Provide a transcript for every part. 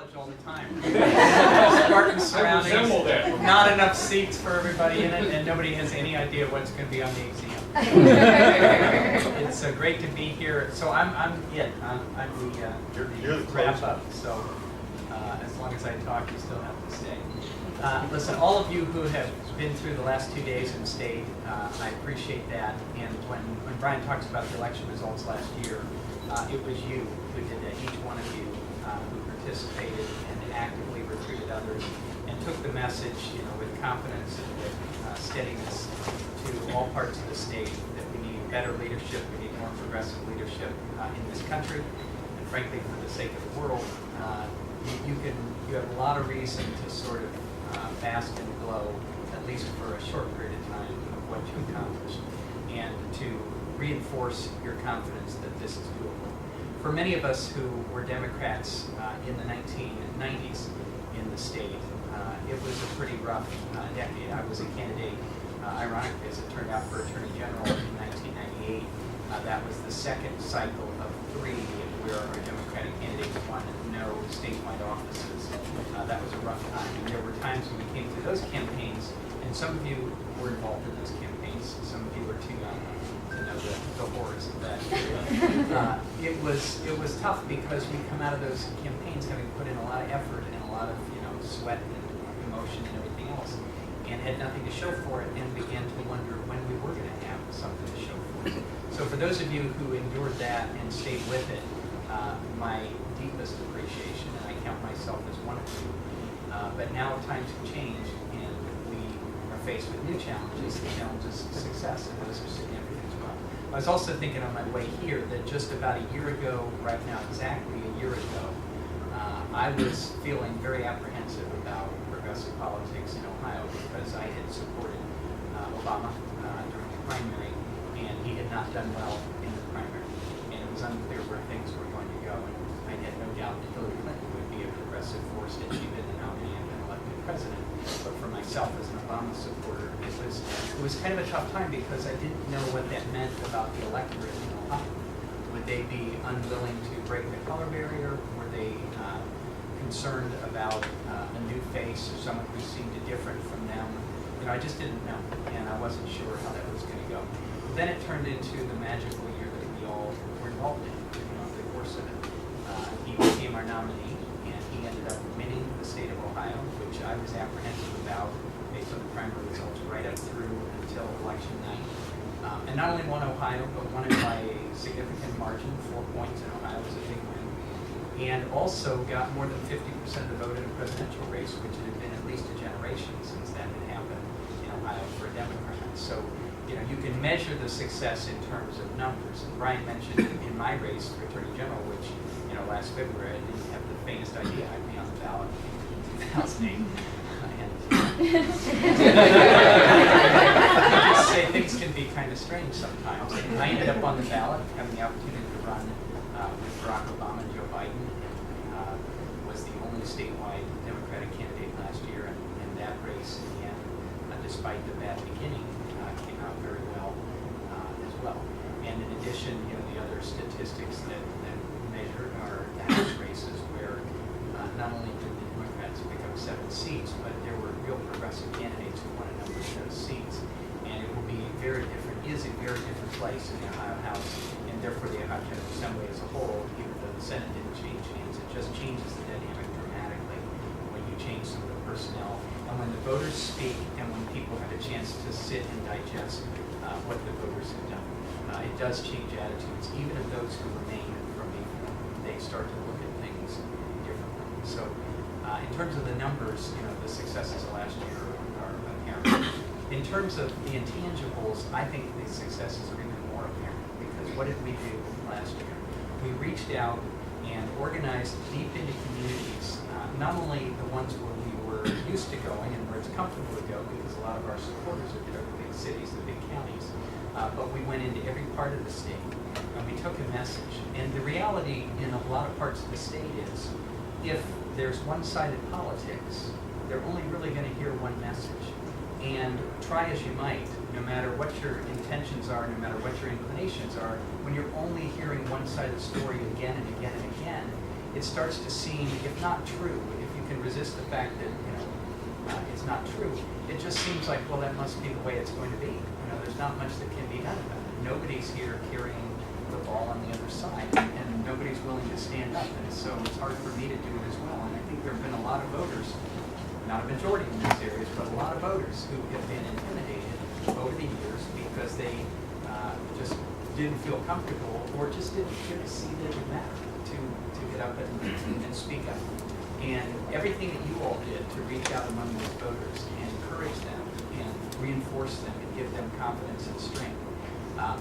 college all the time. Spartan surroundings, not enough seats for everybody in it, and nobody has any idea what's going to be on the exam. It's great to be here. So I'm the wrap up. So as long as I talk, you still have to stay. Listen, all of you who have been through the last 2 days and stayed, I appreciate that. And when Brian talks about the election results last year, it was you who did that. Each one of you who participated and actively recruited others and took the message, with confidence and with steadiness to all parts of the state that we need better leadership, we need more progressive leadership in this country, and frankly, for the sake of the world, you have a lot of reason to sort of bask and glow, at least for a short period of time, of what you accomplished, and to reinforce your confidence that this is doable. For many of us who were Democrats in the 1990s in the state, it was a pretty rough decade. I was a candidate, ironically, as it turned out, for Attorney General in 1998. That was the second cycle of 3 where our Democratic candidate won no statewide offices. That was a rough time. And there were times when we came through those campaigns, and some of you were involved in those campaigns. Some of you were too young to know the horrors of that. It was tough because we come out of those campaigns having put in a lot of effort and a lot of sweat and emotion and everything else, and had nothing to show for it, and began to wonder when we were going to have something to show for it. So for those of you who endured that and stayed with it, my deepest appreciation, and I count myself as one of you. But now times have changed, and we are faced with new challenges, the challenges of success, and those are significant as well. I was also thinking on my way here that just about a year ago, right now, exactly a year ago, I was feeling very apprehensive about progressive politics in Ohio because I had supported Obama during the primary, and he had not done well in the primary, and it was unclear where things were going to go. And I had no doubt that Hillary Clinton would be a progressive force had she been the nominee and been elected president. But for myself as an Obama supporter, it was kind of a tough time because I didn't know what that meant about the electorate in Ohio. Would they be unwilling to break the color barrier? Were they concerned about a new face or someone who seemed different from them? I just didn't know, and I wasn't sure how that was going to go. Then it turned into the magical year that we all were involved in, over the course of it. He became our nominee, and he ended up winning the state of Ohio, which I was apprehensive about based on the primary results right up through until election night. And not only won Ohio, but won it by a significant margin. 4 points in Ohio was a big win. And also got more than 50% of the vote in a presidential race, which had been at least a generation since that had happened in Ohio for a Democrat. So, you can measure the success in terms of numbers. And Brian mentioned in my race for Attorney General, which, last February, I didn't have the faintest idea I'd be on the ballot in 2008. I just say things can be kind of strange sometimes. And I ended up on the ballot, having the opportunity to run with Barack Obama and Joe Biden, and was the only statewide Democratic candidate last year in that race. And despite the bad beginning, came out very well as well. And in addition, the other statistics that measured are the House races, where not only did the Democrats pick up 7 seats, but there were real progressive candidates who won a number of those seats. And it will be a very different place in the Ohio House, and therefore the Ohio General Assembly as a whole, even though the Senate didn't change hands, it just changes the dynamic dramatically when you change some of the personnel. And when the voters speak, and when people have a chance to sit and digest what the voters have done, it does change attitudes, even of those who remain from before. They start to look at things differently. So in terms of the numbers, the successes of last year are apparent. In terms of the intangibles, I think the successes are even more apparent, because what did we do last year? We reached out and organized deep into communities, not only the ones where we were used to going and where it's comfortable to go, because a lot of our supporters are there, the big cities, the big counties, but we went into every part of the state, and we took a message. And the reality in a lot of parts of the state is, if there's one-sided politics, they're only really going to hear one message. And try as you might, no matter what your intentions are, no matter what your inclinations are, when you're only hearing one side of the story again and again and again, it starts to seem, if not true, if you can resist the fact that, it's not true, it just seems like, well, that must be the way it's going to be. There's not much that can be done about it. Nobody's here carrying the ball on the other side, and nobody's willing to stand up, and so it's hard for me to do it as well. And I think there have been a lot of voters, not a majority in these areas, but a lot of voters who have been intimidated over the years because they just didn't feel comfortable or just didn't get to see that it mattered to get up and speak up. And everything that you all did to reach out among those voters and encourage them and reinforce them and give them confidence and strength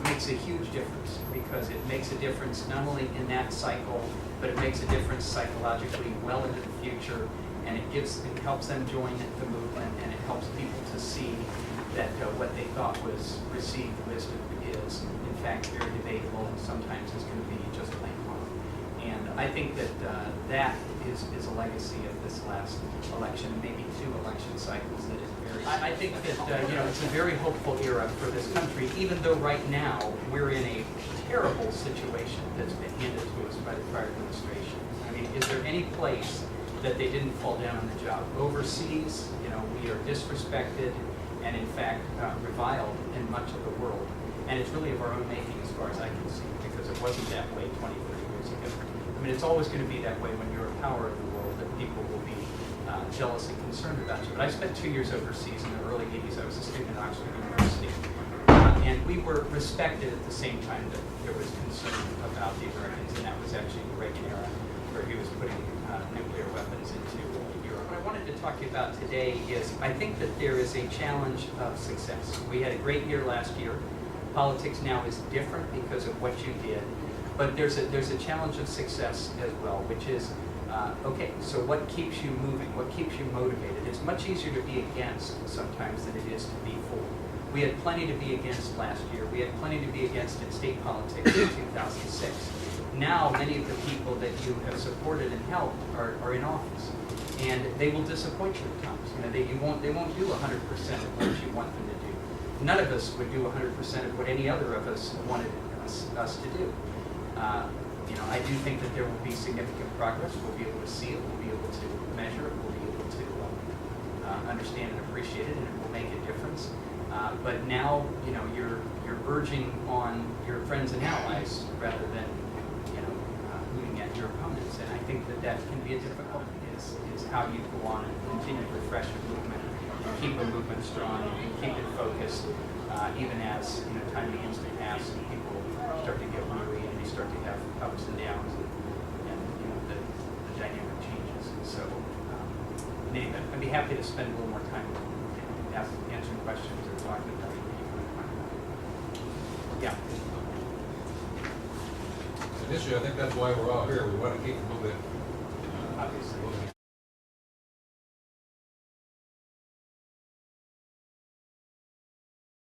makes a huge difference, because it makes a difference not only in that cycle, but it makes a difference psychologically well into the future, and it helps them join the movement, and it helps people to see that what they thought was received wisdom is in fact very debatable, and sometimes is going to be just plain wrong. And I think that that is a legacy of this last election, maybe 2 election cycles, that is very. I think that it's a very hopeful era for this country, even though right now we're in a terrible situation that's been handed to us by the prior administration. I mean, is there any place that they didn't fall down on the job? Overseas, we are disrespected and in fact reviled in much of the world. And it's really of our own making as far as I can see, because it wasn't that way 20, 30 years ago. I mean, it's always going to be that way when you're a power of the world, that people will be jealous and concerned about you. But I spent 2 years overseas in the early 80s. I was a student at Oxford University. And we were respected at the same time that there was concern about the Americans, and that was actually the Reagan era, where he was putting nuclear weapons into Europe. What I wanted to talk to you about today is, I think that there is a challenge of success. We had a great year last year. Politics now is different because of what you did, but there's a challenge of success as well, which is, okay, so what keeps you moving? What keeps you motivated? It's much easier to be against sometimes than it is to be for. We had plenty to be against last year. We had plenty to be against in state politics in 2006. Now, many of the people that you have supported and helped are in office, and they will disappoint you at times. They won't do 100% of what you want them to do. None of us would do 100% of what any other of us wanted us to do. I do think that there will be significant progress. We'll be able to see it. We'll be able to measure it. We'll be able to understand and appreciate it, and it will make a difference. But now, you're urging on your friends and allies rather than, hooting at your opponents. And I think that can be a difficult thing, is how you go on and continue to refresh a movement, and keep a movement strong, and keep it focused, even as time begins to pass and people start to get weary and they start to have ups and downs, and the dynamic changes. And so, anyway, I'd be happy to spend a little more time answering questions or talking about it. Yeah. Initially, I think that's why we're all here. We want to keep moving. Obviously.